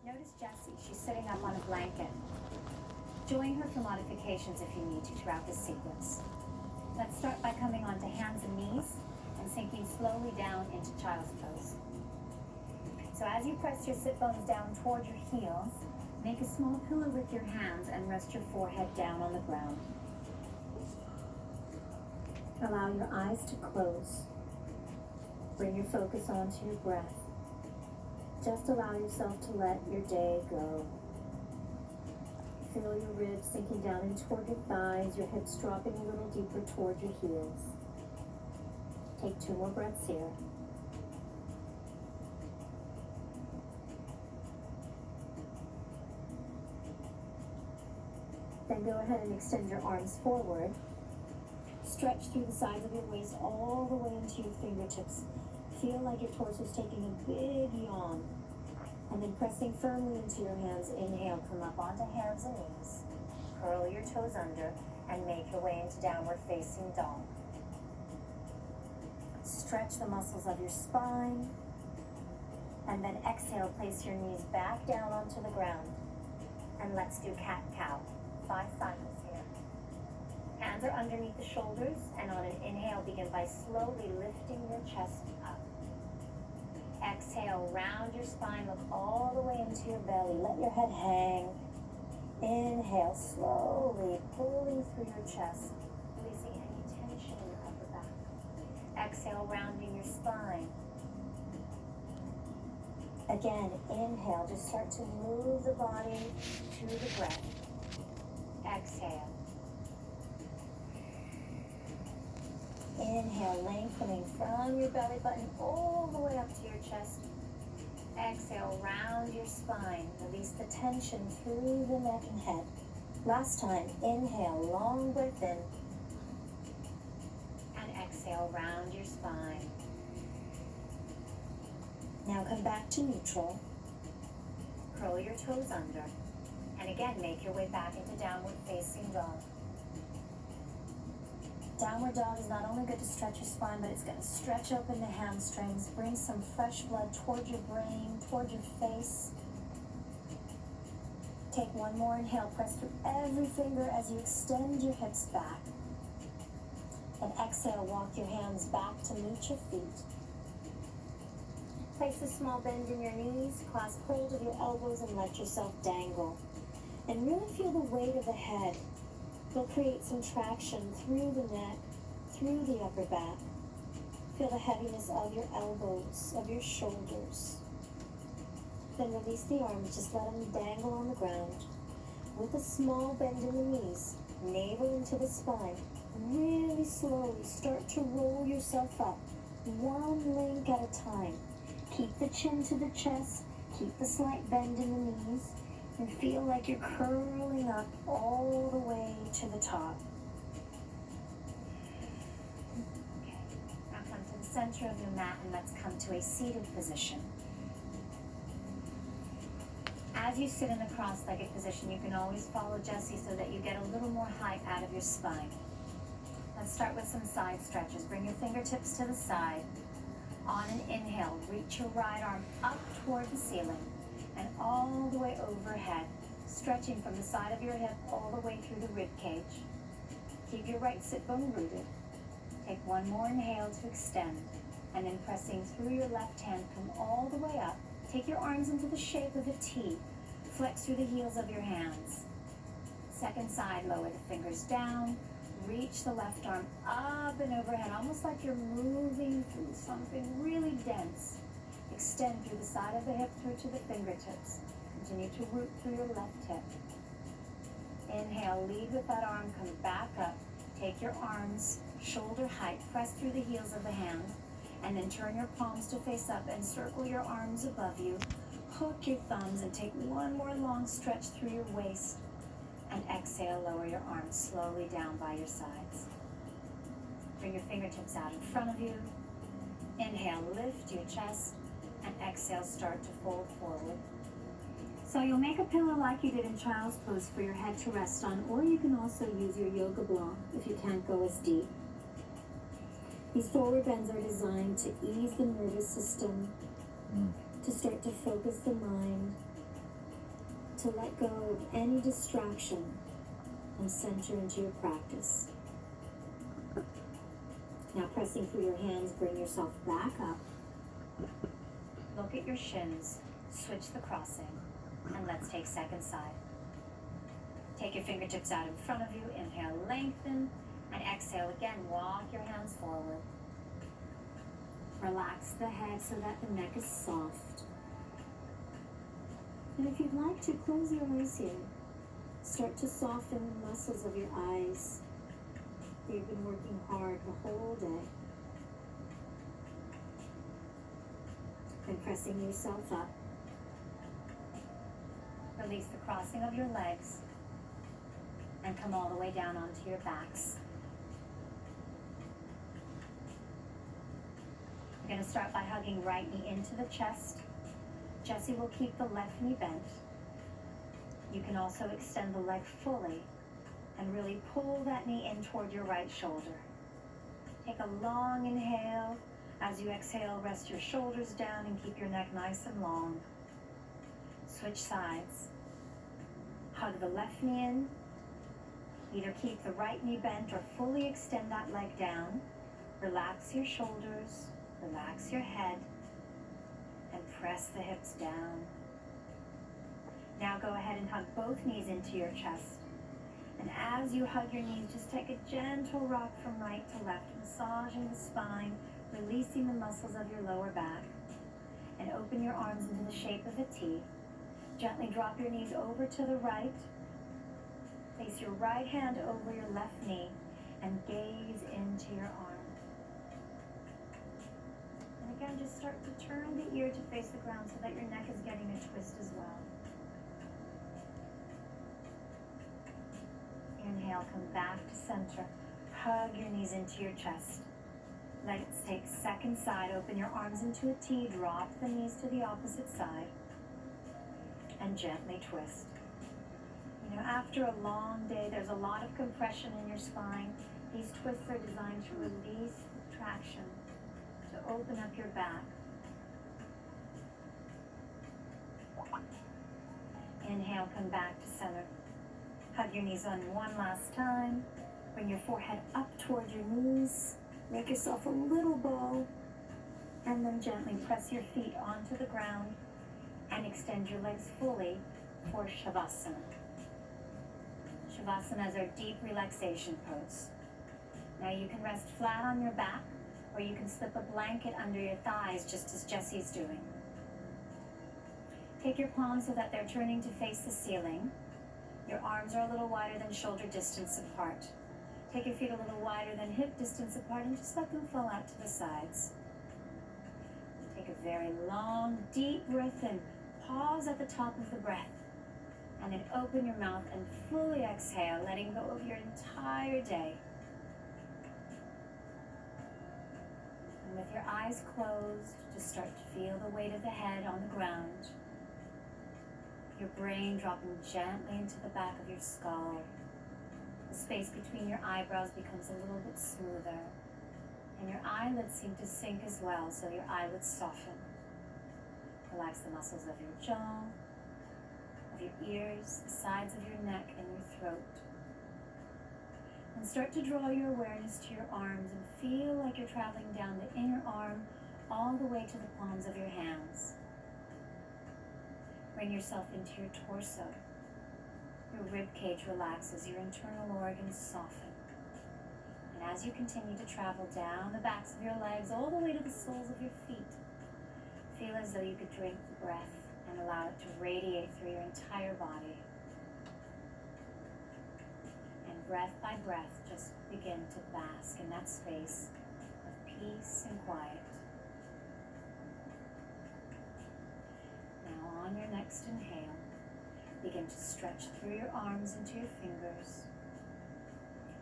Notice Jessie. She's sitting up on a blanket. Join her for modifications if you need to throughout this sequence. Let's start by coming onto hands and knees and sinking slowly down into child's pose. So as you press your sit bones down toward your heels, make a small pillow with your hands and rest your forehead down on the ground. Allow your eyes to close. Bring your focus onto your breath. Just allow yourself to let your day go. Feel your ribs sinking down in toward your thighs, your hips dropping a little deeper toward your heels. Take 2 more breaths here. Then go ahead and extend your arms forward. Stretch through the sides of your waist all the way into your fingertips. Feel like your torso is taking a big yawn. And then pressing firmly into your hands, inhale, come up onto hands and knees. Curl your toes under and make your way into downward facing dog. Stretch the muscles of your spine. And then exhale, place your knees back down onto the ground. And let's do cat-cow. 5 cycles here. Hands are underneath the shoulders, and on an inhale, begin by slowly lifting your chest up. Exhale, round your spine, look all the way into your belly. Let your head hang. Inhale, slowly pulling through your chest, releasing any tension in your upper back. Exhale, rounding your spine. Again, inhale, just start to move the body to the breath. Exhale. Inhale, lengthening from your belly button all the way up to your chest. Exhale, round your spine. Release the tension through the neck and head. Last time, inhale, long breath in. And exhale, round your spine. Now come back to neutral. Curl your toes under. And again, make your way back into downward facing dog. Downward dog is not only good to stretch your spine, but it's going to stretch open the hamstrings, bring some fresh blood toward your brain, toward your face. Take 1 more inhale, press through every finger as you extend your hips back. And exhale, walk your hands back to meet your feet. Place a small bend in your knees, clasp hold of your elbows and let yourself dangle. And really feel the weight of the head. You'll create some traction through the neck, through the upper back. Feel the heaviness of your elbows, of your shoulders. Then release the arms, just let them dangle on the ground. With a small bend in the knees, navel into the spine. Really slowly start to roll yourself up, 1 link at a time. Keep the chin to the chest, keep the slight bend in the knees. And feel like you're curling up all the way to the top. Okay, now come to the center of your mat and let's come to a seated position. As you sit in a cross-legged position, you can always follow Jessie so that you get a little more height out of your spine. Let's start with some side stretches. Bring your fingertips to the side. On an inhale, reach your right arm up toward the ceiling. And all the way overhead, stretching from the side of your hip all the way through the rib cage. Keep your right sit bone rooted. Take 1 more inhale to extend, and then pressing through your left hand, come all the way up. Take your arms into the shape of a T. Flex through the heels of your hands. Second side, lower the fingers down. Reach the left arm up and overhead, almost like you're moving through something really dense. Extend through the side of the hip through to the fingertips. Continue to root through your left hip. Inhale, lead with that arm, come back up. Take your arms, shoulder height, press through the heels of the hand, and then turn your palms to face up and circle your arms above you. Hook your thumbs and take 1 more long stretch through your waist. And exhale, lower your arms slowly down by your sides. Bring your fingertips out in front of you. Inhale, lift your chest. And exhale, start to fold forward. So you'll make a pillow like you did in child's pose for your head to rest on, or you can also use your yoga block if you can't go as deep. These forward bends are designed to ease the nervous system, to start to focus the mind, to let go of any distraction and center into your practice. Now pressing through your hands, bring yourself back up. Look at your shins, switch the crossing, and let's take second side. Take your fingertips out in front of you, inhale, lengthen, and exhale again, walk your hands forward. Relax the head so that the neck is soft. And if you'd like to, close your eyes here. Start to soften the muscles of your eyes. You've been working hard the whole day. And pressing yourself up. Release the crossing of your legs and come all the way down onto your backs. We're going to start by hugging right knee into the chest. Jessie will keep the left knee bent. You can also extend the leg fully and really pull that knee in toward your right shoulder. Take a long inhale. As you exhale, rest your shoulders down and keep your neck nice and long. Switch sides. Hug the left knee in. Either keep the right knee bent or fully extend that leg down. Relax your shoulders, relax your head, and press the hips down. Now go ahead and hug both knees into your chest. And as you hug your knees, just take a gentle rock from right to left, massaging the spine, releasing the muscles of your lower back. And open your arms into the shape of a T. Gently drop your knees over to the right. Place your right hand over your left knee and gaze into your arm. And again, just start to turn the ear to face the ground so that your neck is getting a twist as well. Inhale, come back to center. Hug your knees into your chest. Let's take second side. Open your arms into a T. Drop the knees to the opposite side. And gently twist. You know, after a long day, there's a lot of compression in your spine. These twists are designed to release traction, to open up your back. Inhale, come back to center. Hug your knees on one last time. Bring your forehead up toward your knees. Make yourself a little bow. And then gently press your feet onto the ground and extend your legs fully for Shavasana. Shavasana is our deep relaxation pose. Now you can rest flat on your back, or you can slip a blanket under your thighs, just as Jessie's doing. Take your palms so that they're turning to face the ceiling. Your arms are a little wider than shoulder distance apart. Take your feet a little wider than hip distance apart and just let them fall out to the sides. Take a very long, deep breath in. Pause at the top of the breath. And then open your mouth and fully exhale, letting go of your entire day. And with your eyes closed, just start to feel the weight of the head on the ground. Your brain dropping gently into the back of your skull. The space between your eyebrows becomes a little bit smoother. And your eyelids seem to sink as well, so your eyelids soften. Relax the muscles of your jaw, of your ears, the sides of your neck, and your throat. And start to draw your awareness to your arms and feel like you're traveling down the inner arm all the way to the palms of your hands. Bring yourself into your torso. Your rib cage relaxes, your internal organs soften. And as you continue to travel down the backs of your legs all the way to the soles of your feet, feel as though you could drink the breath and allow it to radiate through your entire body. And breath by breath, just begin to bask in that space of peace and quiet. Now on your next inhale, begin to stretch through your arms into your fingers,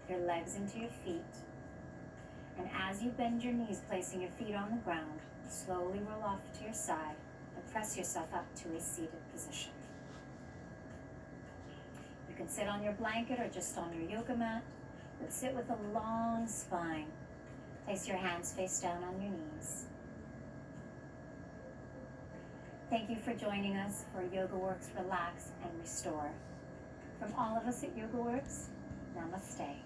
your legs into your feet. And as you bend your knees, placing your feet on the ground, slowly roll off to your side and press yourself up to a seated position. You can sit on your blanket or just on your yoga mat, but sit with a long spine. Place your hands face down on your knees. Thank you for joining us for YogaWorks Relax and Restore. From all of us at YogaWorks, namaste.